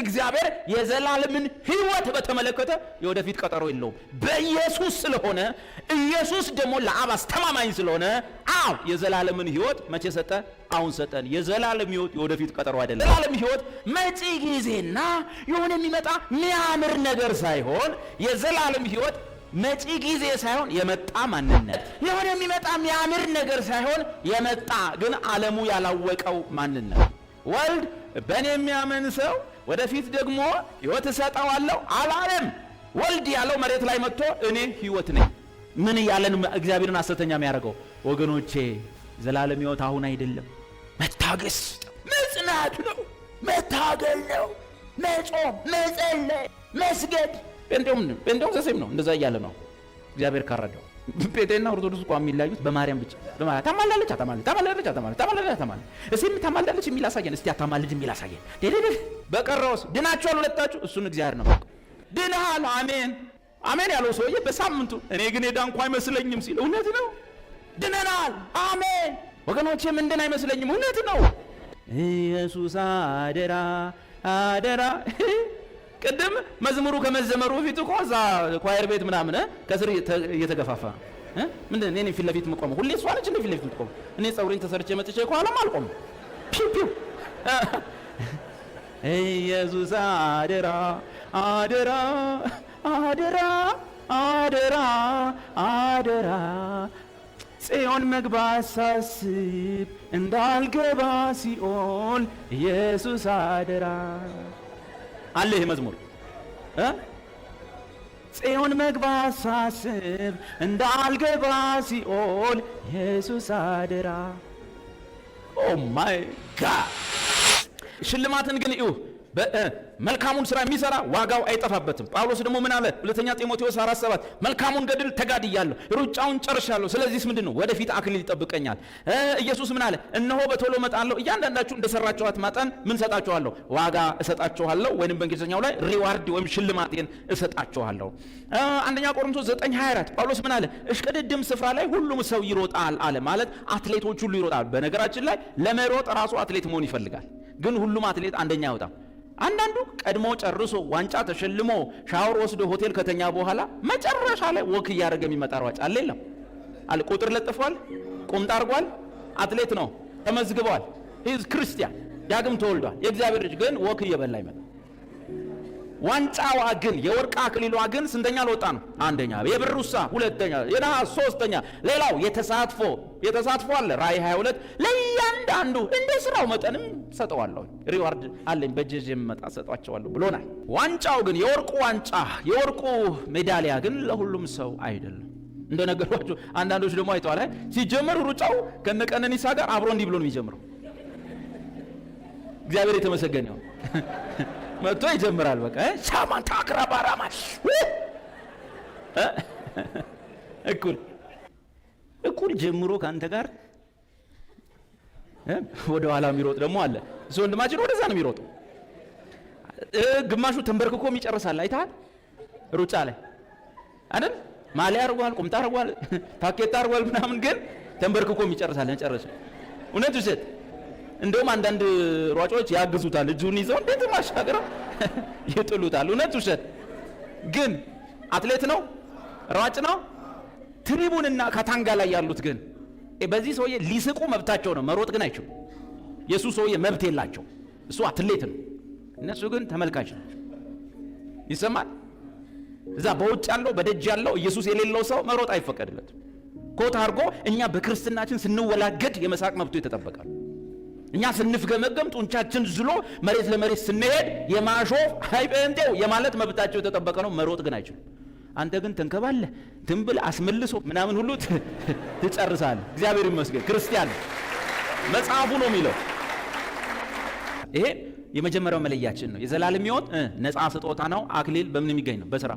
እግዚአብሔር የዘላለምን ሕይወት በተመለከተ የወደፊት ቀጠሮ የለውም። በኢየሱስ ስለሆነ ኢየሱስ ደግሞ ለአብ አስተማማኝ ስለሆነ የዘላለምን ሕይወት መቼ ሰጠ? አሁን ሰጠን። የዘላለም ሕይወት የወደፊት ቀጠሮ አይደለም። የዘላለም ሕይወት መጪ ጊዜና የሆነ የሚመጣ የሚያምር ነገር ሳይሆን የዘላለም ሕይወት መጪ ጊዜ ሳይሆን የመጣ ማንነት፣ የሆነ የሚመጣ የሚያምር ነገር ሳይሆን የመጣ ግን ዓለሙ ያላወቀው ማንነት። ወልድ በእኔ የሚያምን ሰው ወደፊት ደግሞ ሕይወት እሰጠዋለሁ አላለም። ወልድ ያለው መሬት ላይ መጥቶ እኔ ሕይወት ነኝ። ምን እያለን እግዚአብሔርን ሐሰተኛ የሚያደርገው? ወገኖቼ ዘላለም ሕይወት አሁን አይደለም። መታገስ መጽናት ነው፣ መታገል ነው፣ መጾም፣ መጸለይ፣ መስገድ። ጴንጤውም ዘሴም ነው፣ እንደዛ እያለ ነው እግዚአብሔር ካረዳው። ጴንጤና ኦርቶዶክስ ቋም የሚለያዩት በማርያም ብቻ። በማርያም ታማልዳለች እስቲ ታማልዳለች የሚል አሳየን። እስቲ አታማልድ የሚል አሳየን። በቀረውስ ድናችኋል ሁለታችሁ? እሱን እግዚአብሔር ነው። ድነሃል፣ አሜን አሜን ያለው ሰውዬ በሳምንቱ እኔ ግን የዳንኩ አይመስለኝም ሲል እውነት ነው። ድነናል፣ አሜን ወገኖቼ፣ ምንድን አይመስለኝም? እውነት ነው። ኢየሱስ አደራ አደራ። ቅድም መዝሙሩ ከመዘመሩ በፊት እኮ እዛ ኳየር ቤት ምናምን ከስር እየተገፋፋ ምንድን እኔ ፊት ለፊት የምቆመው ሁሌ እሷ ነች። ፊት ለፊት የምትቆመው እኔ ፀጉሬን ተሰርቼ መጥቼ ከኋላም አልቆምም። ፒው ኢየሱስ አደራ አደራ አደራ አደራ አደራ ጽዮን መግባት ሳስብ እንዳልገባ ሲኦል ኢየሱስ አደራ አለ። ይሄ መዝሙር ጽዮን መግባት ሳስብ እንዳልገባ ሲኦል ኢየሱስ አደራ። ኦ ማይ ጋድ! ሽልማትን ግን እዩ። መልካሙን ስራ የሚሰራ ዋጋው አይጠፋበትም። ጳውሎስ ደግሞ ምን አለ? ሁለተኛ ጢሞቴዎስ 4:7 መልካሙን ገድል ተጋድያለሁ፣ ሩጫውን ጨርሻለሁ፣ ስለዚህስ ምንድነው? ወደፊት አክሊል ይጠብቀኛል። ኢየሱስ ምን አለ? እነሆ በቶሎ እመጣለሁ፣ እያንዳንዳችሁ እንደሰራችኋት መጠን ምን ሰጣችኋለሁ? ዋጋ እሰጣችኋለሁ፣ ወይንም በእንግሊዝኛው ላይ ሪዋርድ ወይም ሽልማቴን እሰጣችኋለሁ። አንደኛ ቆሮንቶስ 9:24 ጳውሎስ ምን አለ? እሽቅድድም ስፍራ ላይ ሁሉም ሰው ይሮጣል አለ። ማለት አትሌቶች ሁሉ ይሮጣል። በነገራችን ላይ ለመሮጥ ራሱ አትሌት መሆን ይፈልጋል። ግን ሁሉም አትሌት አንደኛ አይወጣም። አንዳንዱ ቀድሞ ጨርሶ ዋንጫ ተሸልሞ ሻወር ወስዶ ሆቴል ከተኛ በኋላ መጨረሻ ላይ ወክ እያደረገ የሚመጣ ሯጭ አለ። የለም አለ። ቁጥር ለጥፏል፣ ቁምጣ አርጓል፣ አትሌት ነው፣ ተመዝግቧል። ሂዝ ክርስቲያን ዳግም ተወልዷል። የእግዚአብሔር ልጅ ግን ወክ እየበላ ይመጣ። ዋንጫዋ ግን የወርቅ አክሊሏ ግን ስንተኛ ለወጣ ነው? አንደኛ። የብሩሳ ሁለተኛ፣ የነሐስ ሶስተኛ። ሌላው የተሳትፎ አለ። ራእይ 22 ለእያንዳንዱ እንደ ስራው መጠንም ሰጠዋለሁ፣ ሪዋርድ አለኝ በእጄ የምመጣ ሰጧቸዋለሁ ብሎናል። ዋንጫው ግን የወርቁ ዋንጫ የወርቁ ሜዳሊያ ግን ለሁሉም ሰው አይደለም። እንደነገርኳችሁ አንዳንዶች ደግሞ አይተዋል። ሲጀምር ሩጫው ከነቀነኒሳ ጋር አብሮ እንዲህ ብሎ ነው የሚጀምረው። እግዚአብሔር የተመሰገነ ይሁን። መጥቶ ይጀምራል። በቃ ሻማን ታክራባራማ እኩል ጀምሮ ካንተ ጋር ወደ ኋላ የሚሮጥ ደግሞ አለ። እሱ ወንድማችን ወደዛ ነው የሚሮጠው። ግማሹ ተንበርክኮም ይጨርሳል። አይተሃል? ሩጫ ላይ አይደል? ማሊያ አርጓል፣ ቁምጣ አርጓል፣ ታኬታ አርጓል ምናምን፣ ግን ተንበርክኮም ይጨርሳል። ጨረሰ። እውነት ውሸት? እንደውም አንዳንድ ሯጮች ያግዙታል። እጁን ይዘው እንዴት ማሻገር ይጥሉታል። እውነት ውሸት? ግን አትሌት ነው፣ ሯጭ ነው። ትሪቡንና ካታንጋ ላይ ያሉት ግን በዚህ ሰውዬ ሊስቁ መብታቸው ነው፣ መሮጥ ግን አይችሉም። የሱ ሰውዬ መብት የላቸው። እሱ አትሌት ነው፣ እነሱ ግን ተመልካች ነው። ይሰማል? እዛ በውጭ ያለው በደጅ ያለው ኢየሱስ የሌለው ሰው መሮጥ አይፈቀድለትም። ኮት አድርጎ እኛ በክርስትናችን ስንወላገድ የመሳቅ መብቱ የተጠበቃል። እኛ ስንፍገመገም ጡንቻችን ዝሎ መሬት ለመሬት ስንሄድ የማሾፍ ሃይጴንጤው የማለት መብታቸው የተጠበቀ ነው። መሮጥ ግን አይችሉም። አንተ ግን ተንከባለህ ትንብል አስመልሶ ምናምን ሁሉ ትጨርሳለህ። እግዚአብሔር ይመስገን ክርስቲያን መጽሐፉ ነው የሚለው። ይሄ የመጀመሪያው መለያችን ነው። የዘላለም ሕይወት ነፃ ስጦታ ነው። አክሊል በምን የሚገኝ ነው? በሥራ።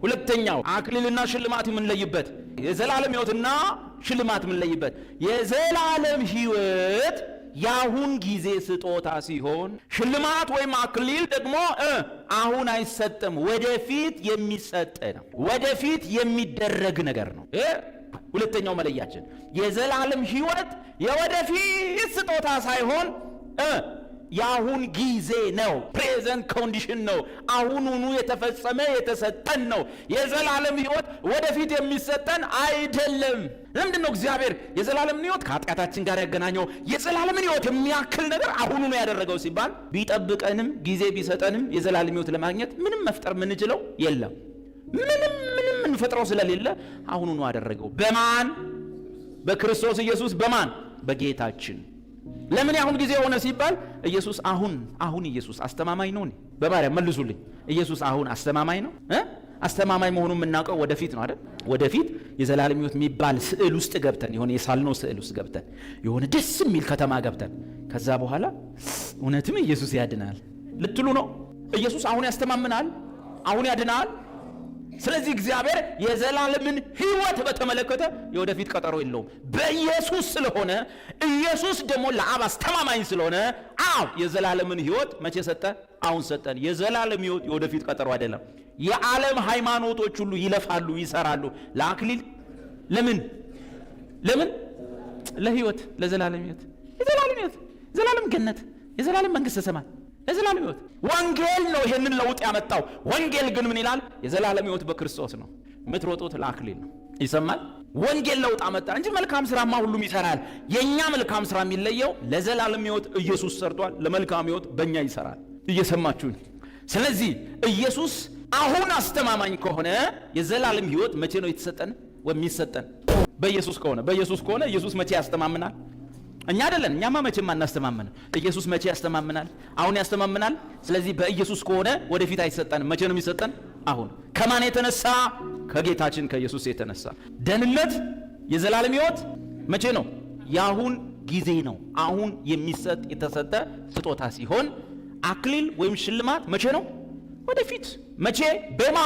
ሁለተኛው አክሊልና ሽልማት የምንለይበት፣ የዘላለም ሕይወትና ሽልማት የምንለይበት። የዘላለም ሕይወት የአሁን ጊዜ ስጦታ ሲሆን ሽልማት ወይም አክሊል ደግሞ አሁን አይሰጥም፣ ወደፊት የሚሰጥ ነው። ወደፊት የሚደረግ ነገር ነው። ሁለተኛው መለያችን የዘላለም ሕይወት የወደፊት ስጦታ ሳይሆን የአሁን ጊዜ ነው። ፕሬዘንት ኮንዲሽን ነው። አሁኑኑ የተፈጸመ የተሰጠን ነው። የዘላለም ሕይወት ወደፊት የሚሰጠን አይደለም። ለምንድን ነው እግዚአብሔር የዘላለም ሕይወት ከኃጢአታችን ጋር ያገናኘው? የዘላለም ሕይወት የሚያክል ነገር አሁኑኑ ያደረገው ሲባል ቢጠብቀንም ጊዜ ቢሰጠንም የዘላለም ሕይወት ለማግኘት ምንም መፍጠር የምንችለው የለም። ምንም እንፈጥረው ስለሌለ አሁኑኑ አደረገው። በማን? በክርስቶስ ኢየሱስ። በማን? በጌታችን። ለምን ያሁን ጊዜ ሆነ ሲባል ኢየሱስ አሁን ኢየሱስ አስተማማኝ ነው። በማርያም መልሱልኝ። ኢየሱስ አሁን አስተማማኝ ነው? አስተማማኝ መሆኑን የምናውቀው ወደፊት ነው አይደል? ወደፊት የዘላለም ሕይወት የሚባል ስዕል ውስጥ ገብተን የሆነ የሳልነው ስዕል ውስጥ ገብተን የሆነ ደስ የሚል ከተማ ገብተን ከዛ በኋላ እውነትም ኢየሱስ ያድናል ልትሉ ነው? ኢየሱስ አሁን ያስተማምናል፣ አሁን ያድናል። ስለዚህ እግዚአብሔር የዘላለምን ሕይወት በተመለከተ የወደፊት ቀጠሮ የለውም። በኢየሱስ ስለሆነ ኢየሱስ ደግሞ ለአብ አስተማማኝ ስለሆነ የዘላለምን ሕይወት መቼ ሰጠ? አሁን ሰጠን። የዘላለም ሕይወት የወደፊት ቀጠሮ አይደለም። የዓለም ሃይማኖቶች ሁሉ ይለፋሉ፣ ይሰራሉ ለአክሊል። ለምን? ለሕይወት፣ ለዘላለም ሕይወት፣ የዘላለም ሕይወት፣ የዘላለም ገነት፣ የዘላለም መንግሥተ ሰማይ፣ የዘላለም ሕይወት። ወንጌል ነው ይሄንን ለውጥ ያመጣው። ወንጌል ግን ምን ይላል? የዘላለም ሕይወት በክርስቶስ ነው። የምትሮጡት ለአክሊል ነው። ይሰማል? ወንጌል ለውጥ አመጣ እንጂ መልካም ስራማ ሁሉም ይሰራል። የኛ መልካም ስራ የሚለየው ለዘላለም ሕይወት ኢየሱስ ሰርቷል፣ ለመልካም ሕይወት በእኛ ይሰራል። እየሰማችሁኝ? ስለዚህ ኢየሱስ አሁን አስተማማኝ ከሆነ የዘላለም ሕይወት መቼ ነው የተሰጠን? የሚሰጠን በኢየሱስ ከሆነ ኢየሱስ መቼ ያስተማምናል? እኛ አይደለን። እኛማ መቼም አናስተማምንም። ኢየሱስ መቼ ያስተማምናል? አሁን ያስተማምናል። ስለዚህ በኢየሱስ ከሆነ ወደፊት አይሰጠንም። መቼ ነው የሚሰጠን? አሁን። ከማን የተነሳ? ከጌታችን ከኢየሱስ የተነሳ። ደህንነት፣ የዘላለም ሕይወት መቼ ነው? የአሁን ጊዜ ነው። አሁን የሚሰጥ የተሰጠ ስጦታ ሲሆን አክሊል ወይም ሽልማት መቼ ነው? ወደፊት። መቼ? በማ?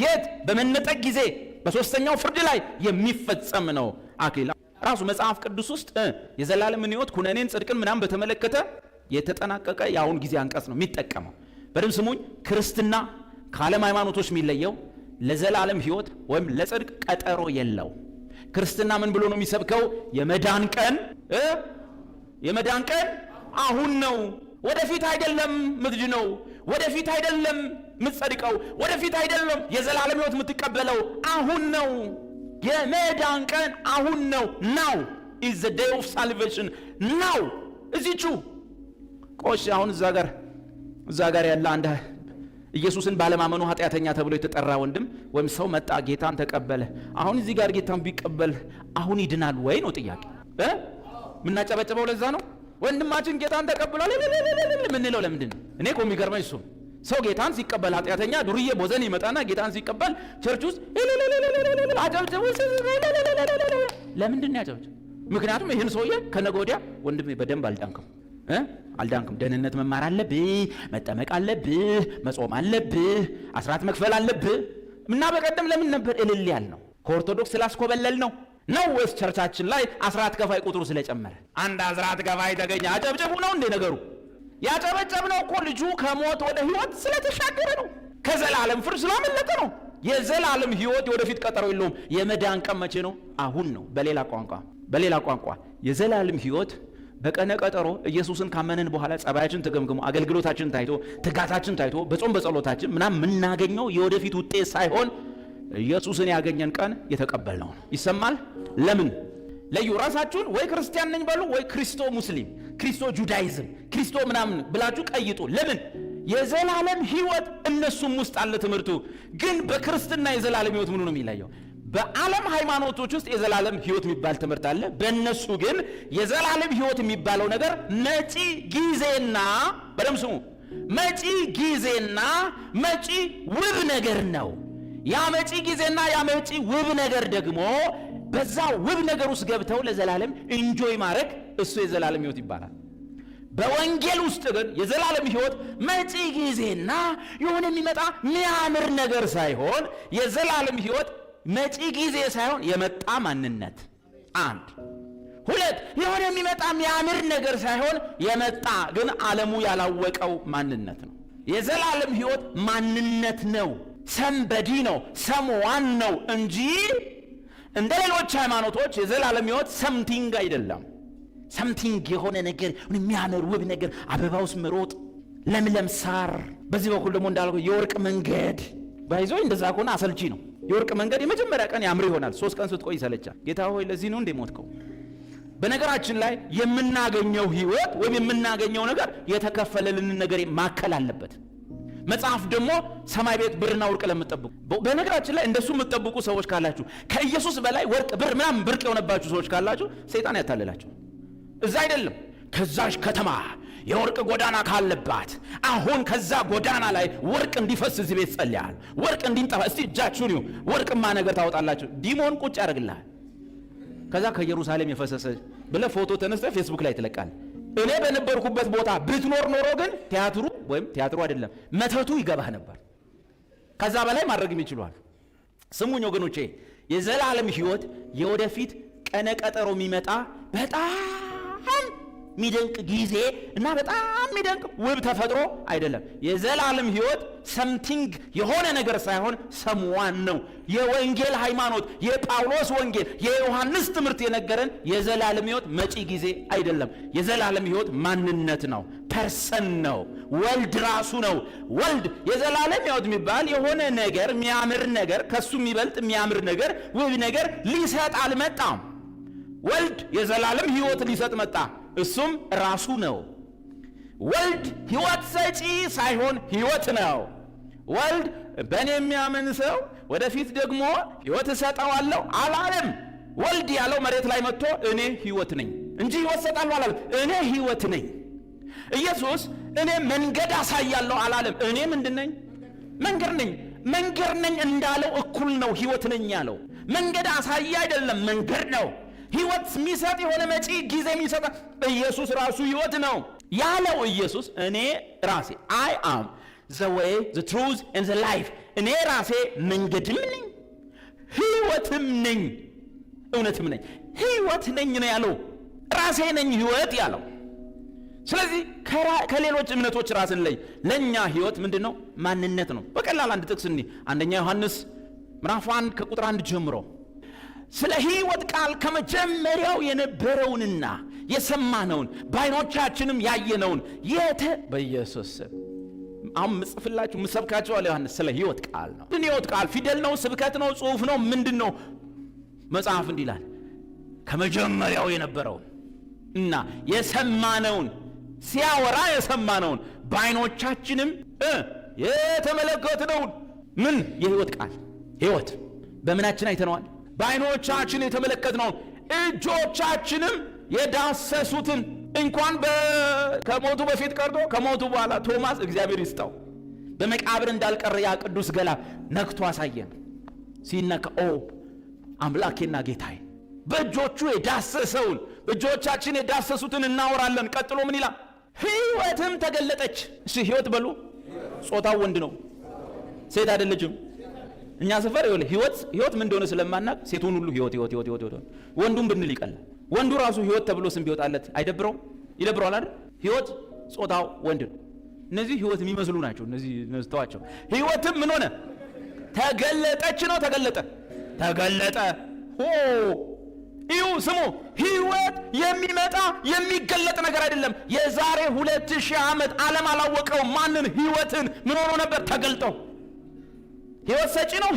የት? በመነጠቅ ጊዜ፣ በሶስተኛው ፍርድ ላይ የሚፈጸም ነው አክሊል። ራሱ መጽሐፍ ቅዱስ ውስጥ የዘላለምን ሕይወት ኩነኔን፣ ጽድቅን ምናምን በተመለከተ የተጠናቀቀ የአሁን ጊዜ አንቀጽ ነው የሚጠቀመው። በደም ስሙኝ። ክርስትና ከዓለም ሃይማኖቶች የሚለየው ለዘላለም ሕይወት ወይም ለጽድቅ ቀጠሮ የለው። ክርስትና ምን ብሎ ነው የሚሰብከው? የመዳን ቀን አሁን ነው። ወደፊት አይደለም ምትድነው፣ ወደፊት አይደለም ምትጸድቀው፣ ወደፊት አይደለም የዘላለም ሕይወት የምትቀበለው፣ አሁን ነው። የመዳን ቀን አሁን ነው። now is the day of salvation now። እዚቹ ቆሽ አሁን እዛ ጋር ያለ አንድ ኢየሱስን ባለማመኑ ኃጢአተኛ ተብሎ የተጠራ ወንድም ወይም ሰው መጣ፣ ጌታን ተቀበለ። አሁን እዚህ ጋር ጌታን ቢቀበል አሁን ይድናል ወይ ነው ጥያቄ። ምናጨበጨበው ለዛ ነው። ወንድማችን ጌታን ተቀብሏል ምንለው ለምንድን ነው? እኔ እኮ የሚገርመኝ እሱ ሰው ጌታን ሲቀበል ኃጢአተኛ ዱርዬ ቦዘን ይመጣና ጌታን ሲቀበል ቸርች ውስጥ አጨብጭቡ። ለምንድን ነው ያጨብጭቡ? ምክንያቱም ይህን ሰውዬ ከነገ ወዲያ ወንድሜ በደንብ አልዳንክም፣ ደህንነት መማር አለብህ፣ መጠመቅ አለብህ፣ መጾም አለብህ፣ አስራት መክፈል አለብህ። እና በቀደም ለምን ነበር እልል ያልነው? ከኦርቶዶክስ ስላስኮበለል ነው ወይስ ቸርቻችን ላይ አስራት ከፋይ ቁጥሩ ስለጨመረ? አንድ አስራት ከፋይ ተገኘ አጨብጭቡ ነው እንዴ ነገሩ? ያጨበጨብነው እኮ ልጁ ከሞት ወደ ሕይወት ስለተሻገረ ነው። ከዘላለም ፍርድ ስላመለጠ ነው። የዘላለም ሕይወት የወደፊት ቀጠሮ የለውም። የመዳን ቀን መቼ ነው? አሁን ነው። በሌላ ቋንቋ የዘላለም ሕይወት በቀነ ቀጠሮ ኢየሱስን ካመንን በኋላ ጸባያችን ተገምግሞ አገልግሎታችን ታይቶ ትጋታችን ታይቶ በጾም በጸሎታችን ምናምን የምናገኘው የወደፊት ውጤት ሳይሆን ኢየሱስን ያገኘን ቀን የተቀበልነው ነው። ይሰማል? ለምን ለዩ? ራሳችሁን ወይ ክርስቲያን ነኝ በሉ፣ ወይ ክሪስቶ ሙስሊም፣ ክሪስቶ ጁዳይዝም፣ ክሪስቶ ምናምን ብላችሁ ቀይጡ። ለምን? የዘላለም ሕይወት እነሱም ውስጥ አለ ትምህርቱ። ግን በክርስትና የዘላለም ሕይወት ምኑ ነው የሚለየው? በዓለም ሃይማኖቶች ውስጥ የዘላለም ሕይወት የሚባል ትምህርት አለ። በእነሱ ግን የዘላለም ሕይወት የሚባለው ነገር መጪ ጊዜና በደም ስሙ፣ መጪ ጊዜና መጪ ውብ ነገር ነው። ያ መጪ ጊዜና ያ መጪ ውብ ነገር ደግሞ በዛ ውብ ነገር ውስጥ ገብተው ለዘላለም ኢንጆይ ማድረግ እሱ የዘላለም ሕይወት ይባላል። በወንጌል ውስጥ ግን የዘላለም ሕይወት መጪ ጊዜና የሆነ የሚመጣ የሚያምር ነገር ሳይሆን የዘላለም ሕይወት መጪ ጊዜ ሳይሆን የመጣ ማንነት። አንድ ሁለት የሆነ የሚመጣ የሚያምር ነገር ሳይሆን የመጣ ግን ዓለሙ ያላወቀው ማንነት ነው። የዘላለም ሕይወት ማንነት ነው። ሰምበዲ ነው፣ ሰምዋን ነው እንጂ እንደ ሌሎች ሃይማኖቶች የዘላለም ሕይወት ሰምቲንግ አይደለም። ሰምቲንግ የሆነ ነገር የሚያምር ውብ ነገር፣ አበባ ውስጥ መሮጥ፣ ለምለም ሳር። በዚህ በኩል ደግሞ እንዳልኩ የወርቅ መንገድ ባይዞ እንደዛ ከሆነ አሰልቺ ነው። የወርቅ መንገድ የመጀመሪያ ቀን ያምር ይሆናል፣ 3 ቀን ስትቆይ ይሰለቻል። ጌታ ሆይ ለዚህ ነው እንደ ሞትከው? በነገራችን ላይ የምናገኘው ህይወት ወይም የምናገኘው ነገር የተከፈለልን ነገር ማከል አለበት። መጽሐፍ ደግሞ ሰማይ ቤት ብርና ወርቅ ለምትጠብቁ፣ በነገራችን ላይ እንደሱ የምትጠብቁ ሰዎች ካላችሁ፣ ከኢየሱስ በላይ ወርቅ ብር ምናምን ብርቅ የሆነባችሁ ሰዎች ካላችሁ ሰይጣን ያታለላችሁ። እዛ አይደለም ከዛሽ ከተማ የወርቅ ጎዳና ካለባት አሁን ከዛ ጎዳና ላይ ወርቅ እንዲፈስ እዚህ ቤት ጸልያል። ወርቅ እንዲንጠፋ እስቲ እጃችሁን ይሁ ወርቅማ ነገር ታወጣላችሁ። ዲሞን ቁጭ ያደርግልሃል። ከዛ ከኢየሩሳሌም የፈሰሰ ብለህ ፎቶ ተነስተህ ፌስቡክ ላይ ትለቃል። እኔ በነበርኩበት ቦታ ብትኖር ኖሮ ግን ቲያትሩ አይደለም መተቱ ይገባህ ነበር። ከዛ በላይ ማድረግም ይችላል። ስሙኝ ወገኖቼ፣ የዘላለም ህይወት የወደፊት ቀነ ቀጠሮ የሚመጣ በጣም ሚደንቅ ጊዜ እና በጣም ሚደንቅ ውብ ተፈጥሮ አይደለም። የዘላለም ህይወት ሰምቲንግ የሆነ ነገር ሳይሆን ሰምዋን ነው። የወንጌል ሃይማኖት፣ የጳውሎስ ወንጌል፣ የዮሐንስ ትምህርት የነገረን የዘላለም ህይወት መጪ ጊዜ አይደለም። የዘላለም ህይወት ማንነት ነው፣ ፐርሰን ነው፣ ወልድ ራሱ ነው። ወልድ የዘላለም ህይወት የሚባል የሆነ ነገር የሚያምር ነገር ከሱ የሚበልጥ የሚያምር ነገር ውብ ነገር ሊሰጥ አልመጣም። ወልድ የዘላለም ህይወት ሊሰጥ መጣ። እሱም ራሱ ነው። ወልድ ህይወት ሰጪ ሳይሆን ህይወት ነው። ወልድ በእኔ የሚያምን ሰው ወደፊት ደግሞ ህይወት እሰጠዋለሁ አላለም። ወልድ ያለው መሬት ላይ መጥቶ እኔ ህይወት ነኝ እንጂ ህይወት እሰጣለሁ አላለም። እኔ ህይወት ነኝ። ኢየሱስ እኔ መንገድ አሳያለሁ አላለም። እኔ ምንድን ነኝ? መንገድ ነኝ። መንገድ ነኝ እንዳለው እኩል ነው ህይወት ነኝ ያለው። መንገድ አሳያ አይደለም፣ መንገድ ነው። ህይወት የሚሰጥ የሆነ መጪ ጊዜ የሚሰጥ ኢየሱስ ራሱ ህይወት ነው ያለው። ኢየሱስ እኔ ራሴ I am the way, the truth and the life፣ እኔ ራሴ መንገድም ነኝ ህይወትም ነኝ እውነትም ነኝ። ህይወት ነኝ ነው ያለው። ራሴ ነኝ ህይወት ያለው። ስለዚህ ከሌሎች እምነቶች ራስን ላይ ለኛ ህይወት ምንድነው? ማንነት ነው። በቀላል አንድ ጥቅስ እንይ። አንደኛ ዮሐንስ ምዕራፍ 1 ከቁጥር 1 ጀምሮ ስለ ህይወት ቃል ከመጀመሪያው የነበረውንና የሰማነውን በዓይኖቻችንም ያየነውን በኢየሱስ አሁን ምጽፍላችሁ ምሰብካችሁ አለ ዮሐንስ ስለ ህይወት ቃል ነው። ህይወት ቃል ፊደል ነው? ስብከት ነው? ጽሑፍ ነው? ምንድነው? መጽሐፍ እንዲላል ከመጀመሪያው የነበረውን እና የሰማነውን ሲያወራ የሰማነውን በዓይኖቻችንም የተመለከትነውን ምን የህይወት ቃል ህይወት በምናችን አይተነዋል? በዓይኖቻችን የተመለከትነውን እጆቻችንም የዳሰሱትን እንኳን ከሞቱ በፊት ቀርቶ ከሞቱ በኋላ ቶማስ እግዚአብሔር ይስጣው በመቃብር እንዳልቀረ ያ ቅዱስ ገላ ነክቶ አሳየን። ሲነካ አምላኬና ጌታዬ በእጆቹ የዳሰሰውን እጆቻችን የዳሰሱትን እናወራለን። ቀጥሎ ምን ይላል? ህይወትም ተገለጠች። እሺ ህይወት በሉ። ጾታው ወንድ ነው፣ ሴት አይደለችም። እኛ ሰፈር ህይወት ምን እንደሆነ ስለማናቅ ሴቱን ሁሉ ህይወት ወንዱን ብንል ይቀላል። ወንዱ ራሱ ህይወት ተብሎ ስም ቢወጣለት አይደብረውም? ይደብረዋል አይደል? ህይወት ጾታው ወንድ ነው። እነዚህ ህይወት የሚመስሉ ናቸው። እነዚህ ተዋቸው። ህይወትም ምን ሆነ? ተገለጠች ነው። ተገለጠ። ስሙ፣ ህይወት የሚመጣ የሚገለጥ ነገር አይደለም። የዛሬ 2000 ዓመት ዓለም አላወቀው ማንን? ህይወትን ምን ሆኖ ነበር? ተገልጠው። ህይወት ሰጪ ነው።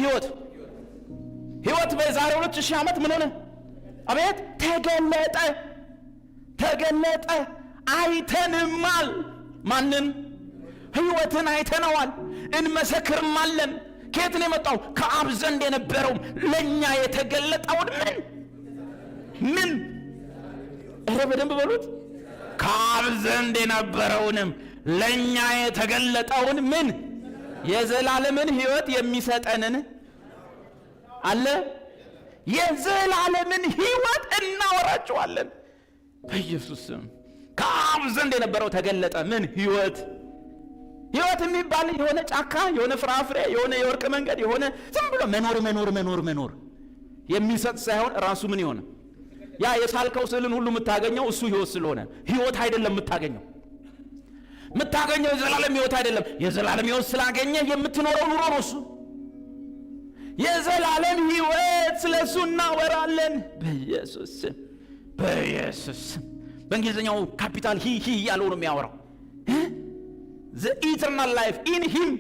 ህይወት በዛሬ 2000 ዓመት ምን ሆነ? አቤት ተገለጠ። አይተንማል። ማንን? ህይወትን አይተነዋል፣ እንመሰክርማለን። ከየት ነው የመጣው? ከአብ ዘንድ የነበረው ለኛ የተገለጠውን ምን በደንብ በሉት። ከአብ ዘንድ የነበረውንም ለኛ የተገለጠውን ምን? የዘላለምን ህይወት የሚሰጠንን አለ። የዘላለምን ህይወት እናወራቸዋለን በኢየሱስ ስም። ከአብ ዘንድ የነበረው ተገለጠ። ምን? ህይወት የሚባል የሆነ ጫካ፣ የሆነ ፍራፍሬ፣ የሆነ የወርቅ መንገድ፣ የሆነ ዝም ብሎ መኖር የሚሰጥ ሳይሆን ራሱ ምን ይሆነ? ያ የሳልከው ስዕልን ሁሉ የምታገኘው እሱ ህይወት ስለሆነ ህይወት አይደለም የምታገኘው የዘላለም ህይወት አይደለም። የዘላለም ህይወት ስላገኘ የምትኖረው ኑሮ ነው እሱ። የዘላለም ህይወት ስለሱ እናወራለን በኢየሱስ ስም። በእንግሊዝኛው ካፒታል ሂ ያለው ነው የሚያወራው። the eternal life in him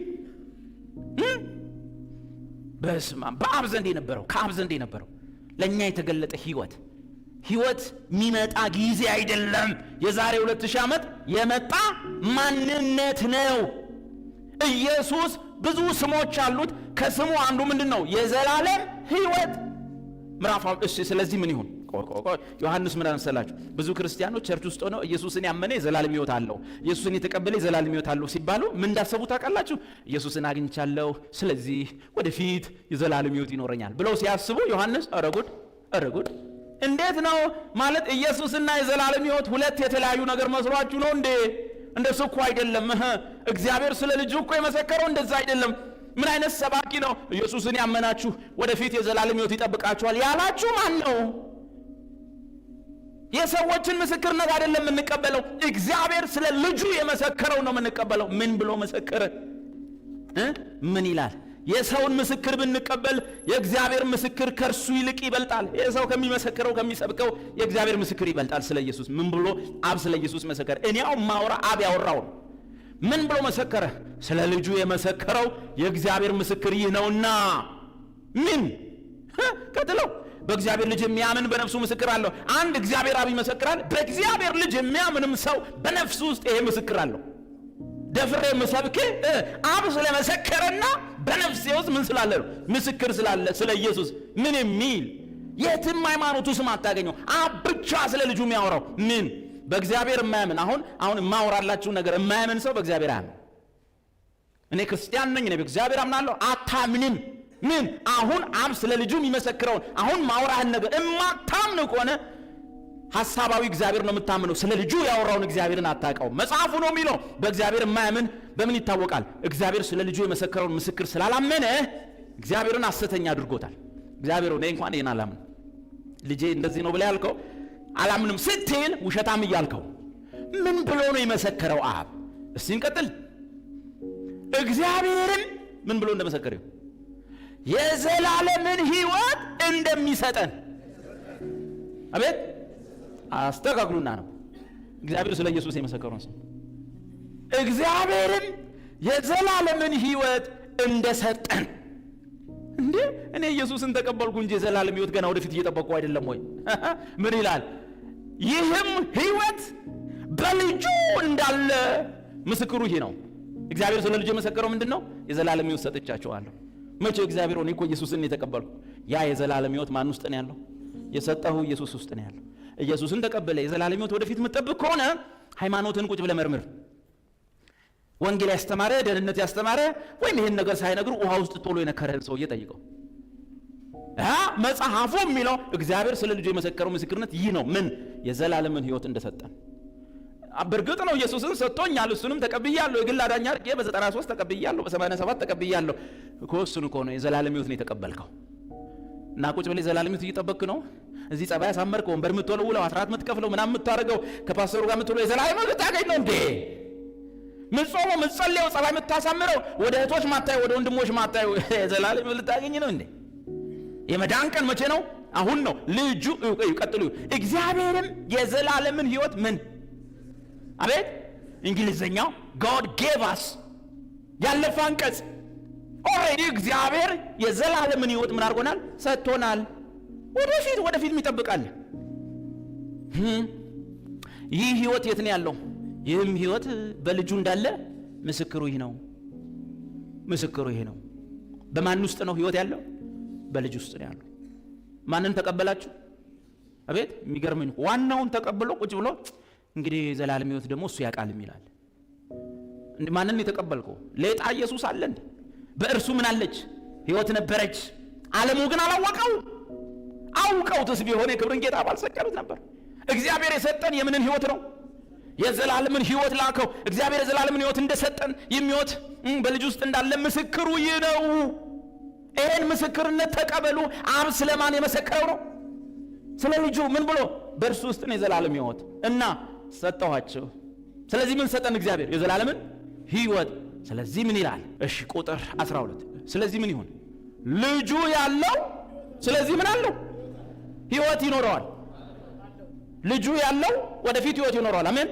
በስመ አብ በአብ ዘንድ የነበረው ከአብ ዘንድ የነበረው ለኛ የተገለጠ ህይወት የሚመጣ ጊዜ አይደለም። የዛሬ 2000 ዓመት የመጣ ማንነት ነው። ኢየሱስ ብዙ ስሞች አሉት። ከስሙ አንዱ ምንድነው? የዘላለም ህይወት ምዕራፍ። እሺ ስለዚህ ምን ይሁን? ዮሐንስ ምን አነሰላችሁ? ብዙ ክርስቲያኖች ቸርች ውስጥ ሆነው ኢየሱስን ያመነ የዘላለም ህይወት አለው፣ ኢየሱስን የተቀበለ የዘላለም ህይወት አለው ሲባሉ ምን እንዳሰቡ ታውቃላችሁ? ኢየሱስን አግኝቻለሁ ስለዚህ ወደፊት የዘላለም ህይወት ይኖረኛል ብለው ሲያስቡ ዮሐንስ አረጉድ እንዴት ነው ማለት? ኢየሱስና የዘላለም ህይወት ሁለት የተለያዩ ነገር መስሏችሁ ነው እንዴ? እንደሱ እኮ አይደለም። እግዚአብሔር ስለ ልጁ እኮ የመሰከረው እንደዛ አይደለም። ምን አይነት ሰባኪ ነው? ኢየሱስን ያመናችሁ ወደፊት የዘላለም ህይወት ይጠብቃችኋል ያላችሁ ማን ነው? የሰዎችን ምስክርነት አይደለም የምንቀበለው። እግዚአብሔር ስለ ልጁ የመሰከረው ነው የምንቀበለው። ምን ብሎ መሰከረ? ምን ይላል? የሰውን ምስክር ብንቀበል የእግዚአብሔር ምስክር ከርሱ ይልቅ ይበልጣል። የሰው ከሚመሰክረው ከሚሰብከው የእግዚአብሔር ምስክር ይበልጣል። ስለ ኢየሱስ ምን ብሎ? አብ ስለ ኢየሱስ መሰከረ። እኔው ማውራ አብ ያወራው ምን ብሎ መሰከረ? ስለ ልጁ የመሰከረው የእግዚአብሔር ምስክር ይህ ነውና። ምን ቀጥለው? በእግዚአብሔር ልጅ የሚያምን በነፍሱ ምስክር አለው። አንድ እግዚአብሔር አብ ይመሰክራል። በእግዚአብሔር ልጅ የሚያምንም ሰው በነፍሱ ውስጥ ይሄ ምስክር አለው። ደፍሬ መሰብክ አብ ስለመሰከረና በነፍሴ ውስጥ ምን ስላለ ነው? ምስክር ስላለ ስለ ኢየሱስ ምን የሚል የትም ሃይማኖቱ ስም አታገኘው። አብ ብቻ ስለ ልጁ የሚያወራው ምን? በእግዚአብሔር የማያምን አሁን የማወራላችሁ ነገር የማያምን ሰው በእግዚአብሔር አያምን። እኔ ክርስቲያን ነኝ፣ እኔ በእግዚአብሔር አምናለሁ። አታምንም። ምን? አሁን አብ ስለ ልጁ የሚመሰክረውን አሁን ማውራህን ነገር እማታምን ከሆነ ሐሳባዊ እግዚአብሔር ነው የምታምነው። ስለ ልጁ ያወራውን እግዚአብሔርን አታውቀውም። መጽሐፉ ነው የሚለው በእግዚአብሔር የማያምን በምን ይታወቃል? እግዚአብሔር ስለ ልጁ የመሰከረውን ምስክር ስላላመነ እግዚአብሔርን ሐሰተኛ አድርጎታል። እግዚአብሔር ነው እንኳን ይሄን አላምን ልጄ እንደዚህ ነው ብለ ያልከው አላምንም ስትል ውሸታም እያልከው ምን ብሎ ነው የመሰከረው አብ? እስቲ እንቀጥል። እግዚአብሔርን ምን ብሎ እንደመሰከረው የዘላለምን ሕይወት እንደሚሰጠን። አቤት አስተካክሉና ነው እግዚአብሔር ስለ ኢየሱስ የመሰከረውን ሰው እግዚአብሔርን የዘላለምን ሕይወት እንደሰጠን። እንዴ እኔ ኢየሱስን ተቀበልኩ እንጂ የዘላለም ሕይወት ገና ወደፊት እየጠበቁ አይደለም ወይ? ምን ይላል? ይህም ሕይወት በልጁ እንዳለ ምስክሩ ይሄ ነው። እግዚአብሔር ስለ ልጁ የመሰከረው ምንድነው? የዘላለም ሕይወት ሰጥቻቸዋለሁ። መቼ? እግዚአብሔር ሆነ እኮ ኢየሱስን የተቀበልኩ። ያ የዘላለም ሕይወት ማን ውስጥ ነው ያለው? የሰጠው ኢየሱስ ውስጥ ነው ያለው። ኢየሱስን ተቀበለ የዘላለም ሕይወት ወደፊት የምትጠብቅ ከሆነ ሃይማኖትን ቁጭ ብለህ መርምር። ወንጌል ያስተማረ ደህንነት ያስተማረ ወይም ይሄን ነገር ሳይነግሩ ውሃ ውስጥ ቶሎ የነከረን ሰው እየጠይቀው መጽሐፉ የሚለው እግዚአብሔር ስለ ልጁ የመሰከረው ምስክርነት ይህ ነው። ምን? የዘላለምን ሕይወት እንደሰጠን። በእርግጥ ነው ኢየሱስን ሰጥቶኛል፣ እሱንም ተቀብያለሁ። የግል አዳኝ አድርጌ በ93 ተቀብያለሁ፣ በ87 ተቀብያለሁ እኮ። እሱን እኮ ነው የዘላለም ሕይወት ነው የተቀበልከው። እና ቁጭ ብለህ የዘላለም ሕይወት እየጠበቅክ ነው። እዚህ ጸባይ ያሳመርከው ወንበር የምትወለውለው አስራት የምትከፍለው ምናምን የምታደርገው ከፓስተሩ ጋር የምትውለው የዘላለም ሕይወት ልታገኝ ነው እንዴ? ምጾመው ምጸልየው ጸባይ የምታሳምረው ወደ እህቶች ማታየው ወደ ወንድሞች ማታየው የዘላለም ሕይወት ልታገኝ ነው እንዴ? የመዳን ቀን መቼ ነው? አሁን ነው። ልጁ ቀጥሉ። እግዚአብሔርም የዘላለምን ሕይወት ምን? አቤት እንግሊዘኛው God gave us ያለፈ አንቀጽ ኦሬዲ እግዚአብሔር የዘላለምን ሕይወት ምን አድርጎናል? ሰጥቶናል። ወደፊት ይጠብቃል። ይህ ሕይወት የት ነው ያለው? ይህም ሕይወት በልጁ እንዳለ ምስክሩ ይህ ነው። ምስክሩ ይሄ ነው። በማን ውስጥ ነው ሕይወት ያለው? በልጁ ውስጥ ነው ያለው። ማንን ተቀበላችሁ? አቤት የሚገርመኝ ዋናውን ተቀብሎ ቁጭ ብሎ እንግዲህ የዘላለም ሕይወት ደግሞ እሱ ያውቃል ይላል። ማንን የተቀበልከው? ሌጣ ኢየሱስ አለ እንዴ? በእርሱ ምን አለች? ሕይወት ነበረች። ዓለሙ ግን አላወቀው። አውቀውትስ ቢሆን የክብርን ጌታ ባልሰቀሉት ነበር። እግዚአብሔር የሰጠን የምንን ሕይወት ነው? የዘላለምን ሕይወት ላከው። እግዚአብሔር የዘላለምን ሕይወት እንደሰጠን የሚወት በልጁ ውስጥ እንዳለ ምስክሩ ይህ ነው። ይሄን ምስክርነት ተቀበሉ። አብ ስለማን የመሰከረው ነው? ስለ ልጁ። ምን ብሎ? በእርሱ ውስጥ ነው የዘላለም ሕይወት እና ሰጠኋቸው። ስለዚህ ምን ሰጠን? እግዚአብሔር የዘላለምን ሕይወት። ስለዚህ ምን ይላል? እሺ ቁጥር 12 ስለዚህ ምን ይሁን? ልጁ ያለው ስለዚህ ምን አለው? ሕይወት ይኖረዋል። ልጁ ያለው ወደፊት ህይወት ይኖረዋል። አሜን።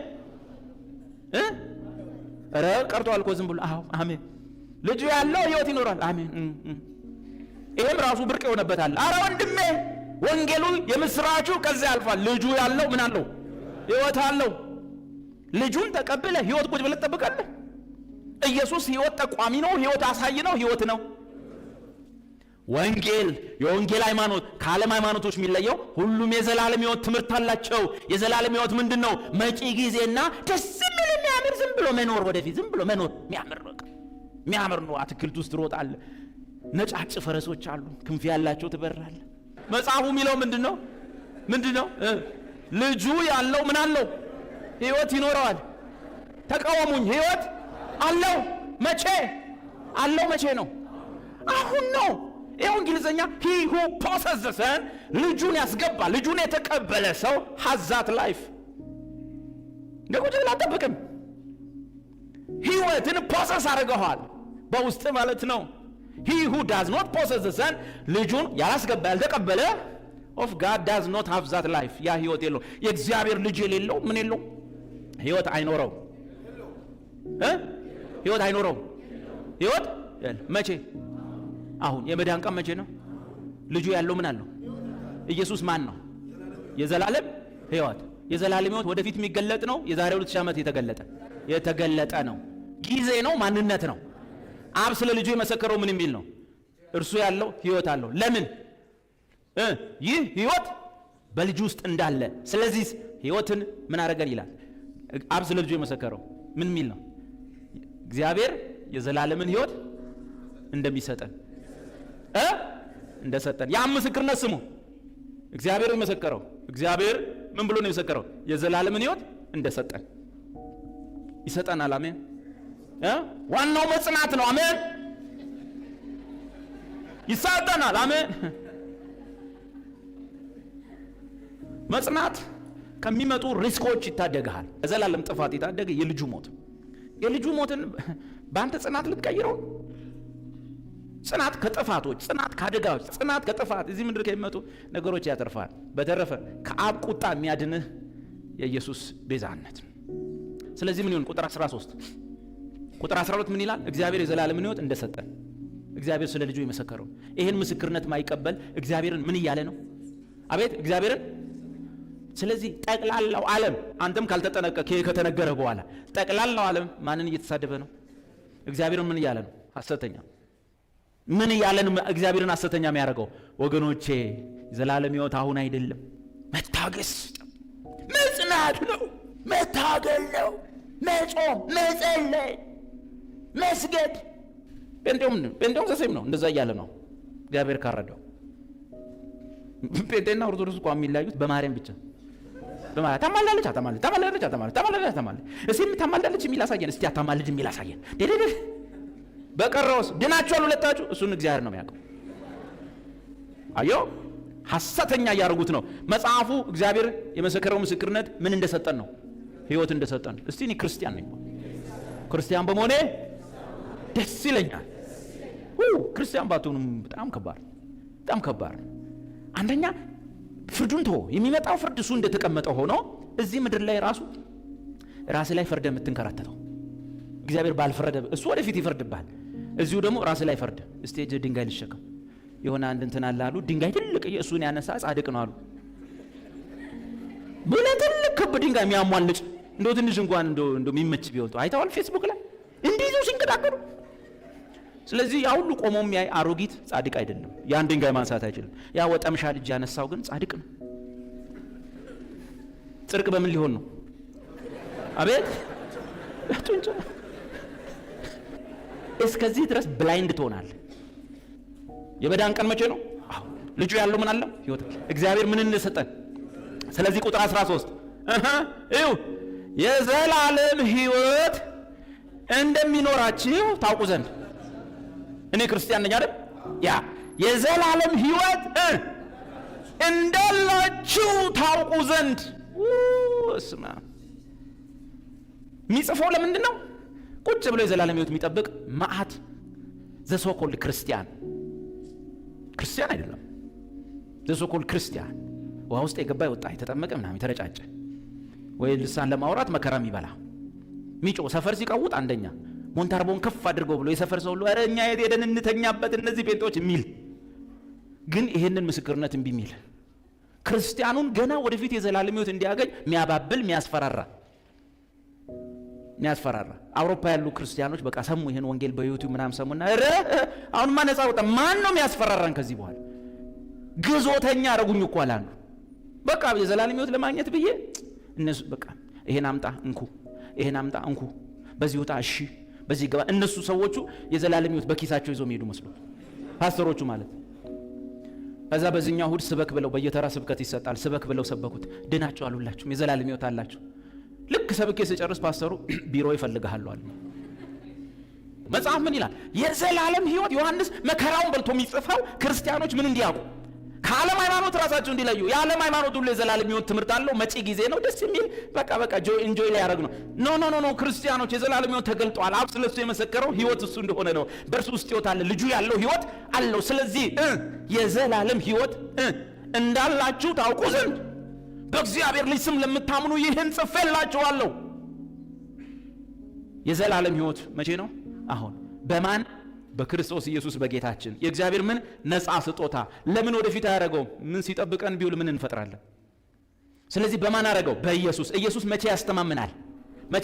ኧረ ቀርቷል እኮ ዝም ብሎ። አዎ አሜን። ልጁ ያለው ህይወት ይኖራል። አሜን። ይሄም ራሱ ብርቅ ይሆነበታል። አረ ወንድሜ ወንጌሉ የምስራቹ ከዚያ ያልፋል። ልጁ ያለው ምን አለው? ህይወት አለው። ልጁን ተቀብለ ህይወት ቁጭ ብለህ ትጠብቃለህ? ኢየሱስ ህይወት ጠቋሚ ነው፣ ህይወት አሳይ ነው፣ ህይወት ነው። ወንጌል የወንጌል ሃይማኖት ከዓለም ሃይማኖቶች የሚለየው ሁሉም የዘላለም ህይወት ትምህርት አላቸው። የዘላለም ህይወት ምንድነው? መጪ ጊዜና ደስ የሚል የሚያምር ዝም ብሎ መኖር፣ ወደፊት ዝም ብሎ መኖር የሚያምር ነው። አትክልት ውስጥ ትሮጣለህ፣ ነጫጭ ፈረሶች አሉ፣ ክንፍ ያላቸው ትበራለህ። መጽሐፉ የሚለው ምንድነው? ልጁ ያለው ምን አለው? ህይወት ይኖረዋል። ተቃወሙኝ፣ ህይወት አለው። መቼ አለው? መቼ ነው? አሁን ነው። ይሄው እንግሊዘኛ he who possesses ልጁን ያስገባ ልጁን የተቀበለ ሰው has that life። ለቁጭ ብላ አጠብቅም። ህይወትን ፖሰስ አድርገዋል በውስጥ ማለት ነው። he who does not possess the son ልጁን ያላስገባ ያልተቀበለ of God does not have that life። ያ ህይወት የለው። የእግዚአብሔር ልጅ የሌለው ምን የለው? ህይወት አይኖረው። ህይወት አይኖረው። ህይወት መቼ? አሁን የመዳን ቀን መቼ ነው? ልጁ ያለው ምን አለው? ኢየሱስ ማን ነው? የዘላለም ህይወት። የዘላለም ህይወት ወደፊት የሚገለጥ ነው። የዛሬ 2000 ዓመት የተገለጠ ነው። ጊዜ ነው፣ ማንነት ነው። አብ ስለ ልጁ የመሰከረው ምን የሚል ነው? እርሱ ያለው ህይወት አለው። ለምን? ይህ ህይወት በልጁ ውስጥ እንዳለ። ስለዚህ ህይወትን ምን አደረገን ይላል። አብ ስለ ልጁ የመሰከረው ምን የሚል ነው? እግዚአብሔር የዘላለምን ህይወት እንደሚሰጠን እንደሰጠን። ያ ምስክርነት ስሙ። እግዚአብሔር የመሰከረው። እግዚአብሔር ምን ብሎ ነው የመሰከረው? የዘላለምን ህይወት እንደሰጠን ይሰጠናል። አሜን። ዋናው መጽናት ነው። አሜን። ይሰጠናል። አሜን። መጽናት ከሚመጡ ሪስኮች ይታደጋል። የዘላለም ጥፋት ይታደገ የልጁ ሞት። የልጁ ሞትን በአንተ ጽናት ልትቀይረው። ጽናት ከጥፋቶች፣ ጽናት ከአደጋዎች፣ ጽናት ከጥፋት እዚህ ምድር ከሚመጡ ነገሮች ያተርፋል። በተረፈ ከአብ ቁጣ የሚያድንህ የኢየሱስ ቤዛነት። ስለዚህ ምን ይሁን? ቁጥር 13 ቁጥር 12 ምን ይላል? እግዚአብሔር የዘላለምን ህይወት እንደሰጠን። እግዚአብሔር ስለ ልጁ የመሰከረው። ይሄን ምስክርነት ማይቀበል እግዚአብሔርን ምን እያለ ነው? አቤት እግዚአብሔርን። ስለዚህ ጠቅላላው ዓለም አንተም ካልተጠነቀቀ ከተነገረ በኋላ ጠቅላላው ዓለም ማንን እየተሳደበ ነው? እግዚአብሔርን ምን እያለ ነው? ሐሰተኛ። ምን እያለ ነው እግዚአብሔርን ሐሰተኛ የሚያደርገው? ወገኖቼ የዘላለም ህይወት አሁን አይደለም፣ መታገስ መጽናት ነው፣ መታገል ነው፣ መጾም፣ መጸለይ፣ መስገድ። ጴንጤውም ዘሴም ነው፣ እንደዛ እያለ ነው እግዚአብሔር ካረዳው። ጴንጤና ኦርቶዶክስ እንኳን የሚለያዩት በማርያም ብቻ። በማርያም ታማላለች፣ ታማላለች። እስኪ ታማላለች የሚል አሳየን። እስቲ ታማልጅ የሚል አሳየን። በቀረውስ ድናችኋል ሁለታችሁ። እሱን እግዚአብሔር ነው የሚያውቀው። አዮ ሐሰተኛ እያደረጉት ነው። መጽሐፉ እግዚአብሔር የመሰከረው ምስክርነት ምን እንደሰጠን ነው? ህይወት እንደሰጠን። እስቲ እኔ ክርስቲያን ነኝ፣ ክርስቲያን በመሆኔ ደስ ይለኛል። ክርስቲያን ባትሆኑም በጣም ከባድ። አንደኛ ፍርዱን ተወው። የሚመጣው ፍርድ እሱ እንደተቀመጠው ሆኖ እዚህ ምድር ላይ ራስ ላይ ፈርደ የምትንከራተተው እግዚአብሔር ባልፈረደ እሱ ወደፊት ይፈርድባል። እዚሁ ደግሞ ራስ ላይ ፈርደ። እስቲ እጅ ድንጋይ ልሸከም የሆነ አንድ እንትን አለ አሉ። ድንጋይ ትልቅ እሱን ያነሳ ጻድቅ ነው አሉ። ብለ ትልቅ ክብ ድንጋይ የሚያሟልጭ እንደው ትንሽ እንኳን እንደው የሚመች ቢወጣ አይተዋል ፌስቡክ ላይ እንዲህ ነው ሲንቀጣቀሩ። ስለዚህ ያ ሁሉ ቆሞ የሚያይ አሮጊት ጻድቅ አይደለም። ያን ድንጋይ ማንሳት አይችልም። ያ ወጠምሻ ልጅ ያነሳው ግን ጻድቅ ነው። ጽድቅ በምን ሊሆን ነው? አቤት ጡንቻ። እስከዚህ ድረስ ብላይንድ ትሆናለህ። የመዳን ቀን መቼ ነው? ልጁ ያለው ምን አለ? ህይወት። እግዚአብሔር ምን እንደሰጠን። ስለዚህ ቁጥር 13 እዩ የዘላለም ህይወት እንደሚኖራችሁ ታውቁ ዘንድ። እኔ ክርስቲያን ነኝ አይደል? ያ የዘላለም ህይወት እንዳላችሁ ታውቁ ዘንድ። እስማ የሚጽፈው ለምንድን ነው? ቁጭ ብሎ የዘላለም ህይወት የሚጠብቅ ማአት ዘሶኮልድ ክርስቲያን አይደለም። ዘሶኮልድ ክርስቲያን ውሃ ውስጥ የገባ ይወጣ የተጠመቀ ምናምን የተረጫጨ ወይ ልሳን ለማውራት መከራም ይበላ ሚጮ ሰፈር ሲቀውጥ አንደኛ ሞንታርቦን ከፍ አድርጎ ብሎ የሰፈር ሰው ሁሉ ኧረ እኛ የት ሄደን እንተኛበት እነዚህ ጴንጤዎች የሚል ግን ይሄንን ምስክርነት እምቢ የሚል ክርስቲያኑን ገና ወደፊት የዘላለም ሕይወት እንዲያገኝ የሚያባብል የሚያስፈራራ አውሮፓ ያሉ ክርስቲያኖች በቃ ሰሙ ይሄን ወንጌል በዩቲዩብ ምናምን ሰሙና ኧረ አሁንማ ነፃ ወጣ ማን ነው የሚያስፈራራን ከዚህ በኋላ ግዞተኛ አረጉኝ እኮ አላሉ በቃ የዘላለም ሕይወት ለማግኘት ብዬ እነሱ በቃ ይሄን አምጣ እንኩ ይሄን አምጣ እንኩ በዚህ ወጣ እሺ በዚህ ገባ እነሱ ሰዎቹ የዘላለም ሕይወት በኪሳቸው ይዘው የሚሄዱ መስሎ ፓስተሮቹ ማለት ከዛ በዚህኛው እሑድ ስበክ ብለው በየተራ ስብከት ይሰጣል ስበክ ብለው ሰበኩት ድናችሁ አሉላችሁ የዘላለም ሕይወት አላችሁ ልክ ሰብኬ ሲጨርስ ፓስተሩ ቢሮ ይፈልጋሉ አለ መጽሐፍ ምን ይላል የዘላለም ሕይወት ዮሐንስ መከራውን በልቶ የሚጽፈው ክርስቲያኖች ምን እንዲያውቁ ከዓለም ሃይማኖት ራሳቸው እንዲለዩ የዓለም ሃይማኖት ሁሉ የዘላለም ሕይወት ትምህርት አለው መጪ ጊዜ ነው ደስ የሚል በቃ ኢንጆይ ላይ ያደርግ ነው ኖ ክርስቲያኖች የዘላለም ሕይወት ተገልጧል አብ ስለሱ የመሰከረው ሕይወት እሱ እንደሆነ ነው በእርሱ ውስጥ ሕይወት አለ ልጁ ያለው ሕይወት አለው ስለዚህ የዘላለም ሕይወት እንዳላችሁ ታውቁ ዘንድ በእግዚአብሔር ልጅ ስም ለምታምኑ ይህን ጽፌላችኋለሁ የዘላለም ሕይወት መቼ ነው አሁን በማን በክርስቶስ ኢየሱስ በጌታችን የእግዚአብሔር ምን ነፃ ስጦታ ለምን ወደፊት አያረገው ምን ሲጠብቀን ቢውል ምን እንፈጥራለን ስለዚህ በማን አረገው በኢየሱስ ኢየሱስ መቼ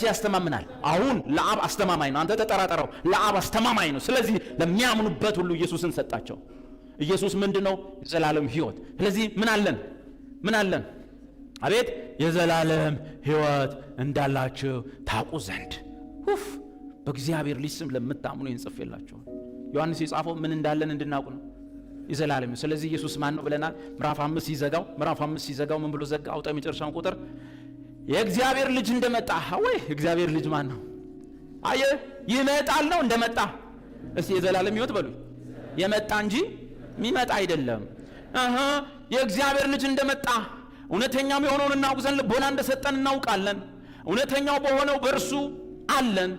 ያስተማምናል አሁን ለአብ አስተማማኝ ነው አንተ ተጠራጠረው ለአብ አስተማማኝ ነው ስለዚህ ለሚያምኑበት ሁሉ ኢየሱስን ሰጣቸው ኢየሱስ ምንድነው የዘላለም ሕይወት ስለዚህ ምን አለን አቤት የዘላለም ሕይወት እንዳላችሁ ታውቁ ዘንድ በእግዚአብሔር ልጅ ስም ለምታምኑ ይህን ጽፌላችኋል ዮሐንስ የጻፈው ምን እንዳለን እንድናውቁ ነው የዘላለም ስለዚህ ኢየሱስ ማን ነው ብለናል ምዕራፍ 5 ሲዘጋው ምን ብሎ ዘጋ አውጣ የመጨረሻውን ቁጥር የእግዚአብሔር ልጅ እንደመጣ ወይ እግዚአብሔር ልጅ ማን ነው አየ ይመጣል ነው እንደመጣ እስቲ የዘላለም ሕይወት በሉ የመጣ እንጂ የሚመጣ አይደለም የእግዚአብሔር ልጅ እንደመጣ እውነተኛው የሆነውን እናውቅ ዘንድ ልቦና እንደሰጠን እናውቃለን እውነተኛው በሆነው በእርሱ አለን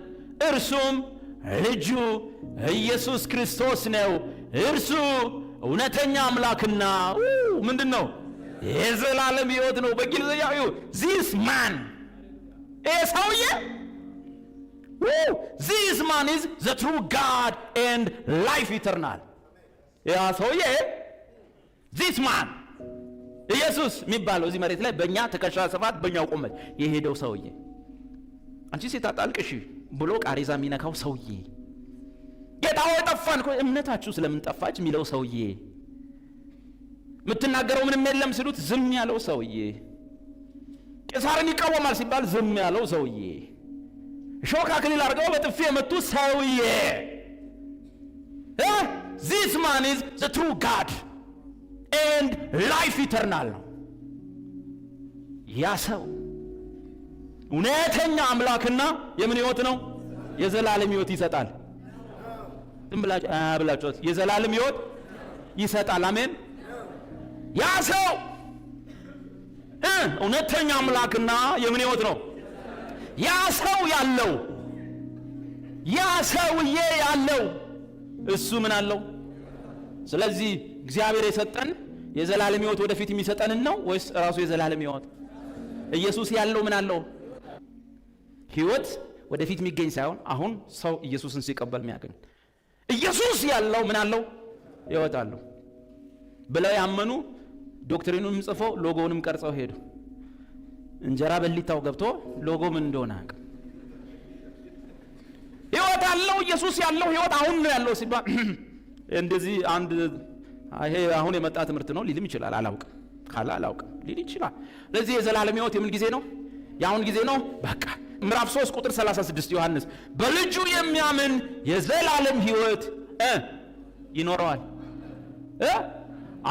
እርሱም ልጁ ኢየሱስ ክርስቶስ ነው እርሱ እውነተኛ አምላክና ምንድነው የዘላለም ሕይወት ነው በእንግሊዝኛው this man ሰውዬ this man is the true God and life eternal ያ ሰውዬ this man ኢየሱስ የሚባለው እዚህ መሬት ላይ በእኛ ትከሻ ስፋት በእኛው ቁመት የሄደው ሰውዬ አንቺ ሲታጣልቅሽ ብሎ ቃሬዛ የሚነካው ሰውዬ ጌታው ጠፋን እኮ እምነታችሁ ስለምን ጠፋች የሚለው ሰውዬ ምትናገረው ምንም የለም ሲሉት ዝም ያለው ሰውዬ ቄሳርን ይቃወማል ሲባል ዝም ያለው ሰውዬ ሾክ አክሊል አድርገው በጥፊ የመቱ ሰውዬ this man is the true God and life eternal ነው ያ ሰው እውነተኛ አምላክና የምን ሕይወት ነው የዘላለም ሕይወት ይሰጣል ዝም ብላችሁ የዘላለም ሕይወት ይሰጣል አሜን ያ ሰው እውነተኛ አምላክና የምን ሕይወት ነው ያ ሰው ያለው ያ ሰውዬ ያለው እሱ ምን አለው ስለዚህ እግዚአብሔር የሰጠን የዘላለም ሕይወት ወደፊት የሚሰጠን ነው ወይስ ራሱ የዘላለም ሕይወት ኢየሱስ ያለው ምን አለው ሕይወት ወደፊት የሚገኝ ሳይሆን አሁን ሰው ኢየሱስን ሲቀበል የሚያገኝ ኢየሱስ ያለው ምን አለው ሕይወት አለው ብለው ያመኑ ዶክትሪኑንም ጽፈው ሎጎውንም ቀርጸው ሄዱ እንጀራ በሊታው ገብቶ ሎጎ ምን እንደሆነ አቅ ሕይወት አለው ኢየሱስ ያለው ሕይወት አሁን ነው ያለው ሲባል እንደዚህ አንድ ይሄ አሁን የመጣ ትምህርት ነው ሊልም ይችላል አላውቅም ካላ አላውቅም ሊል ይችላል ለዚህ የዘላለም ሕይወት የምን ጊዜ ነው ያሁን ጊዜ ነው በቃ ምዕራፍ 3 ቁጥር 36 ዮሐንስ በልጁ የሚያምን የዘላለም ሕይወት ይኖረዋል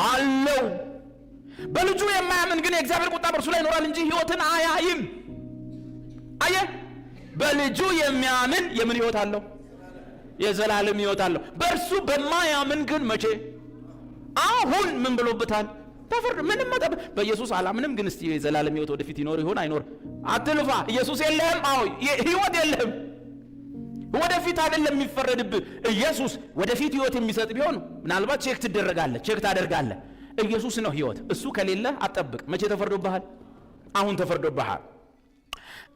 አለው በልጁ የማያምን ግን የእግዚአብሔር ቁጣ በእርሱ ላይ ይኖራል እንጂ ሕይወትን አያይም አየ በልጁ የሚያምን የምን ሕይወት አለው የዘላለም ሕይወት አለው በእርሱ በማያምን ግን መቼ አሁን ምን ብሎበታል ተፈርዶ ምንም መጣ በኢየሱስ አላምንም ግን እስቲ የዘላለም ሕይወት ወደፊት ይኖር ይሆን አይኖር አትልፋ ኢየሱስ የለህም አዎ ሕይወት የለህም ወደፊት አይደለም የሚፈረድብህ ኢየሱስ ወደፊት ሕይወት የሚሰጥ ቢሆን ምናልባት ቼክ ታደርጋለህ ኢየሱስ ነው ሕይወት። እሱ ከሌለ አትጠብቅ። መቼ ተፈርዶብሃል? አሁን ተፈርዶብሃል።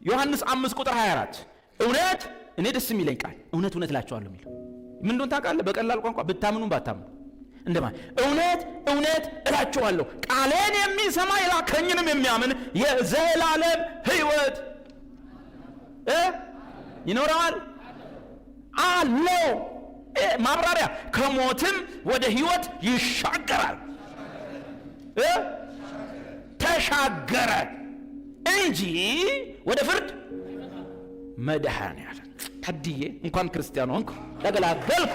ዮሐንስ 5:24 እውነት እኔ ደስ የሚለኝ ቃል እውነት እውነት እላችኋለሁ የሚለው ምን እንደሆነ ታውቃለህ? በቀላል ቋንቋ ብታምኑም ባታምኑ እንደማን እውነት እውነት እላችኋለሁ ቃሌን የሚሰማ የላከኝንም የሚያምን የዘላለም ሕይወት ይኖረዋል አለው። ማብራሪያ ከሞትም ወደ ሕይወት ይሻገራል። ተሻገረ እንጂ ወደ ፍርድ መድኃኔዓለም ታድዬ እንኳን ክርስቲያኑ ሆንኩ፣ ተገላገልኩ።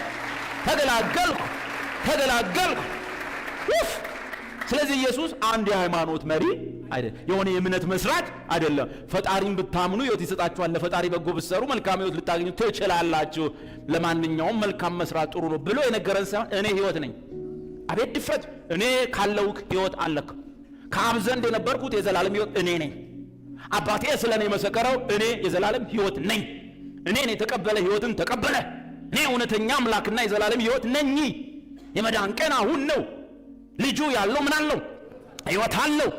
ስለዚህ ኢየሱስ አንድ የሃይማኖት መሪ አይደለም፣ የሆነ የእምነት መስራች አይደለም። ፈጣሪን ብታምኑ ሕይወት ይሰጣችኋል፣ ለፈጣሪ በጎ ብትሰሩ መልካም ሕይወት ልታገኙ ትችላላችሁ፣ ለማንኛውም መልካም መስራት ጥሩ ነው ብሎ የነገረን ሳይሆን እኔ ሕይወት ነኝ። አቤት ድፍረት! እኔ ካለው ሕይወት አለክ። ከአብ ዘንድ የነበርኩት የዘላለም ሕይወት እኔ ነኝ። አባቴ ስለኔ መሰከረው እኔ የዘላለም ሕይወት ነኝ። እኔን የተቀበለ ሕይወትን ተቀበለ። እኔ እውነተኛ አምላክና የዘላለም ሕይወት ነኝ። የመዳን ቀን አሁን ነው። ልጁ ያለው ምን አለው? ሕይወት አለው።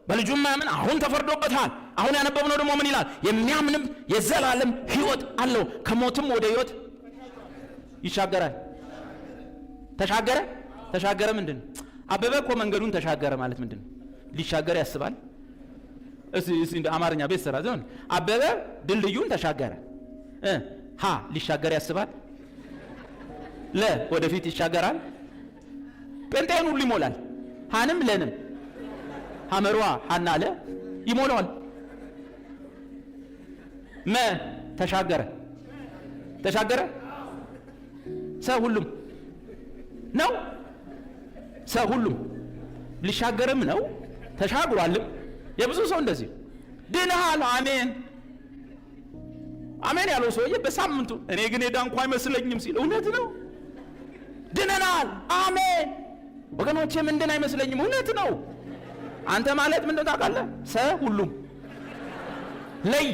በልጁ ማመን አሁን ተፈርዶበታል። አሁን ያነበብነው ደግሞ ምን ይላል? የሚያምንም የዘላለም ሕይወት አለው፣ ከሞትም ወደ ሕይወት ይሻገራል። ተሻገረ ምንድን ነው? አበበ እኮ መንገዱን ተሻገረ ማለት ምንድን ነው? ሊሻገር ያስባል። እስቲ እንደ አማርኛ ቤት ሰራ ዘን አበበ ድልድዩን ተሻገረ። ሊሻገር ያስባል። ወደፊት ይሻገራል። ጴንጤን ሁሉ ይሞላል። ሃንም ለንም ሐመሯ ሃና ለ ይሞላዋል። ተሻገረ ሁሉም ነው። ሁሉም ሊሻገርም ነው ተሻግሯልም። የብዙ ሰው እንደዚህ ድነሃል አሜን ያለው ሰውዬ በሳምንቱ እኔ ግን የዳንኩ አይመስለኝም ሲል እውነት ነው። ድነናል አሜን ወገኖቼ፣ ምንድን አይመስለኝም እውነት ነው። አንተ ማለት ምንድን ታውቃለህ? ሁሉም ለይ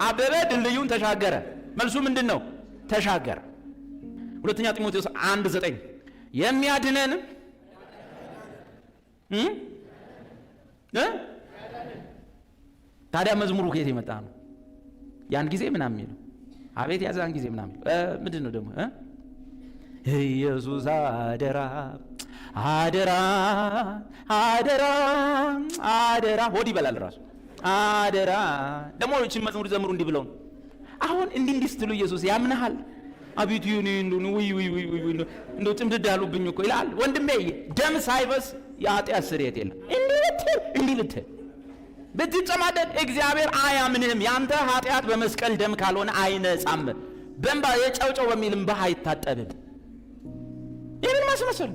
አበበ ድልድዩን ተሻገረ። መልሱ ምንድን ነው? ተሻገረ። ሁለተኛ ጢሞቴዎስ 1:9 የሚያድነን ታዲያ መዝሙሩ ከየት የመጣ ነው? ያን ጊዜ ምናምን የሚለው አቤት ያዛን ጊዜ ምናምን ምንድን ነው ደግሞ? ኢየሱስ አደራ ሆድ ይበላል ራሱ አደራ። ደግሞ እቺን መዝሙር ዘምሩ እንዲህ ብለው አሁን እንዲህ ስትሉ ኢየሱስ ያምናሃል። አቤቱ ይሁን እንደው ጭምድድ ያሉብኝ እኮ ይላል። ወንድሜ ደም ሳይፈስ የኃጢአት ስርየት የለም። እንዲህ ልትል ብትጨማደድ እግዚአብሔር አያምንህም። ያንተ ኃጢአት በመስቀል ደም ካልሆነ አይነጻም። በእንባ የጨውጨው በሚል እንባ አይታጠብም። ይህን ማስመሰሉ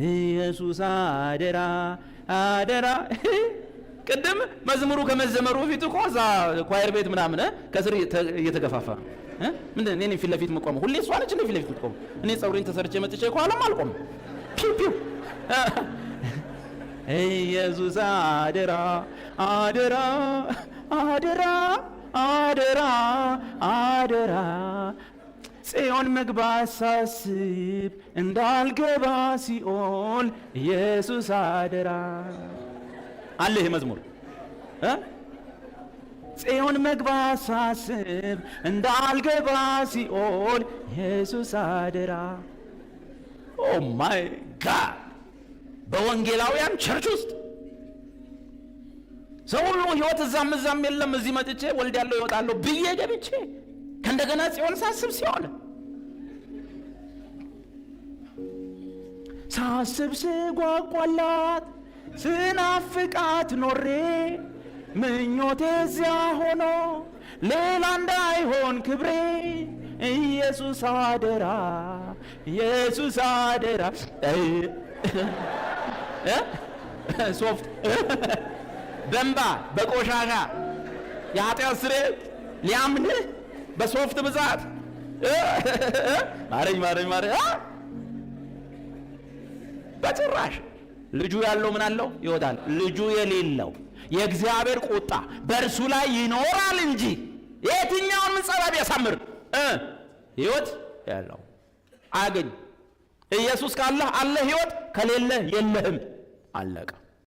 ኢየሱስ አደራ ቅድም መዝሙሩ ከመዘመሩ በፊት እኮ እዛ ኳየር ቤት ምናምን ከስር እየተገፋፋ ምንድን እኔ ፊት ለፊት መቆም ሁሌ እሷ ነች ፊት ለፊት መቆም። እኔ ጸጉሬን ተሰርቼ መጥቼ ከኋላም አልቆም። ፒው ኢየሱስ አደራ ጽዮን መግባት ሳስብ እንዳልገባ ሲኦል ኢየሱስ አደራ አለ። ይሄ መዝሙር ጽዮን መግባት ሳስብ እንዳልገባ ሲኦል ኢየሱስ አደራ። ኦ ማይ ጋድ! በወንጌላውያን ቸርች ውስጥ ሰው ሁሉ ሕይወት እዛም የለም። እዚህ መጥቼ ወልዳለሁ ይወጣለሁ ብዬ ገብቼ ከእንደገና ጽዮን ሳስብ ሲኦል ሳስብ ስጓጓላት ስናፍቃት ኖሬ ምኞቴ እዚያ ሆኖ ሌላ እንዳይሆን ክብሬ ኢየሱስ አደራ ሶፍት በእንባ በቆሻሻ የኃጢአት ስርየት ሊያምንህ በሶፍት ብዛት ማረኝ በጭራሽ። ልጁ ያለው ምን አለው? ይወጣል። ልጁ የሌለው የእግዚአብሔር ቁጣ በእርሱ ላይ ይኖራል እንጂ የትኛውን ምንጸባ ቢያሳምር ሕይወት ያለው አያገኝ። ኢየሱስ ካለህ አለ ሕይወት፣ ከሌለህ የለህም። አለቀ።